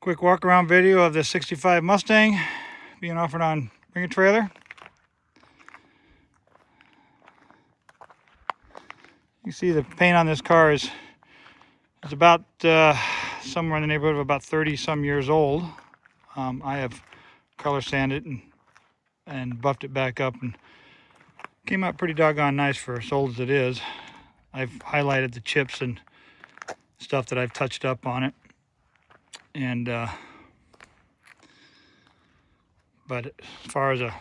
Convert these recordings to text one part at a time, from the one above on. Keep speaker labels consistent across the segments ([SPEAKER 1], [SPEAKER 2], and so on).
[SPEAKER 1] Quick walk around video of this 65 Mustang being offered on Bring a Trailer. You see the paint on this car is about somewhere in the neighborhood of about 30 some years old. I have color sanded and buffed it back up and came out pretty doggone nice for as old as it is. I've highlighted the chips and stuff that I've touched up on it. And but as far as a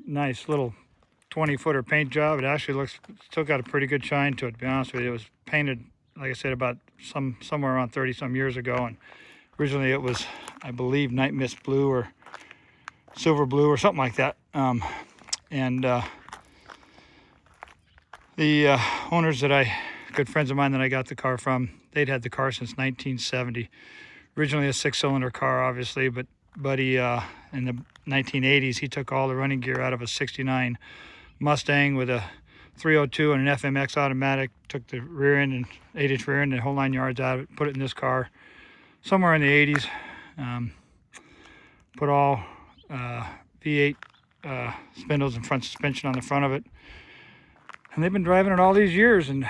[SPEAKER 1] nice little 20-footer paint job, it actually looks, still got a pretty good shine to it, to be honest with you. It was painted, like I said, about somewhere around 30 some years ago, and originally it was, I believe, night mist blue or silver blue or something like that. The owners good friends of mine that I got the car from, they'd had the car since 1970. Originally a 6-cylinder car, obviously, but Buddy in the 1980s, he took all the running gear out of a 69 Mustang with a 302 and an FMX automatic, took the rear end and 8-inch rear end and the whole 9 yards out of it, put it in this car somewhere in the 80s. Put all V8 spindles and front suspension on the front of it. And they've been driving it all these years. And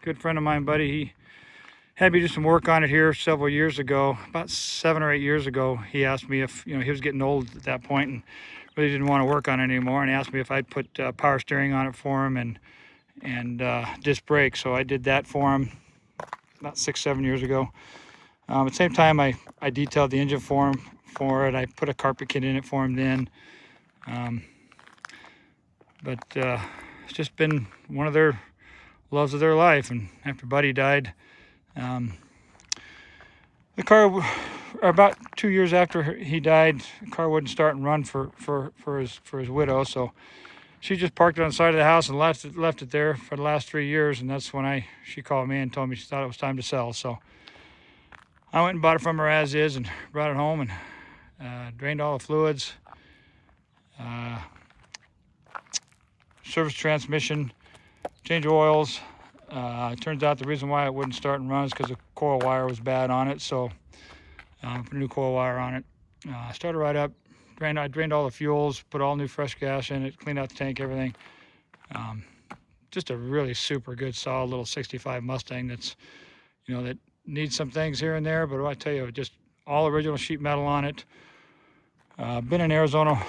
[SPEAKER 1] good friend of mine, Buddy, he had me do some work on it here several years ago, about 7 or 8 years ago. He asked me if, he was getting old at that point and really didn't want to work on it anymore, and he asked me if I'd put power steering on it for him and disc brakes. So I did that for him about 6-7 years ago. At the same time, I detailed the engine for him I put a carpet kit in it for him then. But it's just been one of their loves of their life. And after Buddy died, the car, about 2 years after he died, the car wouldn't start and run for his widow. So she just parked it on the side of the house and left it there for the last 3 years. And that's when she called me and told me she thought it was time to sell. So I went and bought it from her as is and brought it home and drained all the fluids, service transmission, change oils. It turns out the reason why it wouldn't start and run is because the coil wire was bad on it. So put a new coil wire on it. Started right up. I drained all the fuels, put all new fresh gas in it, cleaned out the tank, everything. Just a really super good, solid little 65 Mustang that's, that needs some things here and there, but I tell you, just all original sheet metal on it. Been in Arizona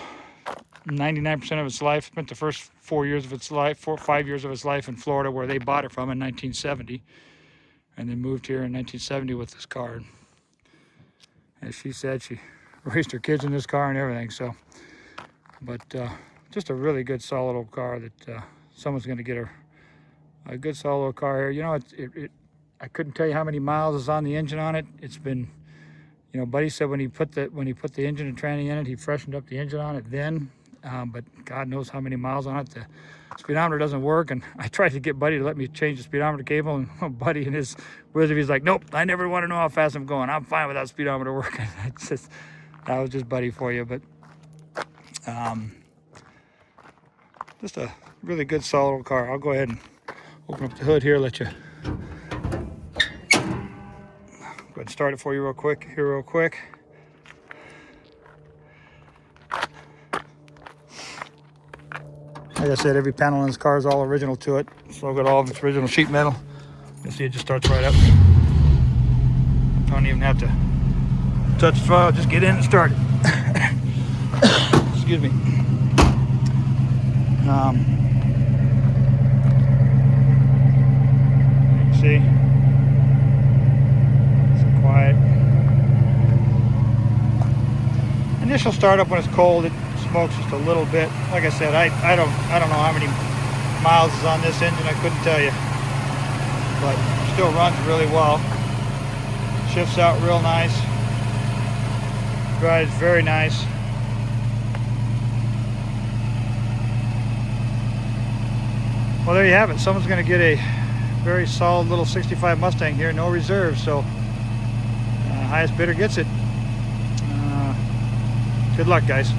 [SPEAKER 1] 99% of its life. Spent the first 5 years of its life in Florida, where they bought it from in 1970, and then moved here in 1970 with this car. As she said, she raised her kids in this car and everything. So, but just a really good, solid old car that someone's going to get a good, solid old car here. I couldn't tell you how many miles is on the engine on it. It's been, Buddy said when he put the engine and tranny in it, he freshened up the engine on it then. But God knows how many miles on it. The speedometer doesn't work, and I tried to get Buddy to let me change the speedometer cable, and Buddy in his wisdom, he's like, nope, I never want to know how fast I'm going. I'm fine without speedometer working. That was just Buddy for you. But just a really good, solid old car. I'll go ahead and open up the hood here, let you go ahead and start it for you real quick. Like I said, every panel in this car is all original to it. So I've got all of its original sheet metal. You see it just starts right up. Don't even have to touch the throttle, just get in and start it. Excuse me. You can see, it's quiet. Initial startup when it's cold, it smokes just a little bit. Like I said, I don't know how many miles is on this engine. I couldn't tell you, but still runs really well. Shifts out real nice. Drives very nice. Well, there you have it. Someone's going to get a very solid little 65 Mustang here, no reserve. So highest bidder gets it. Good luck, guys.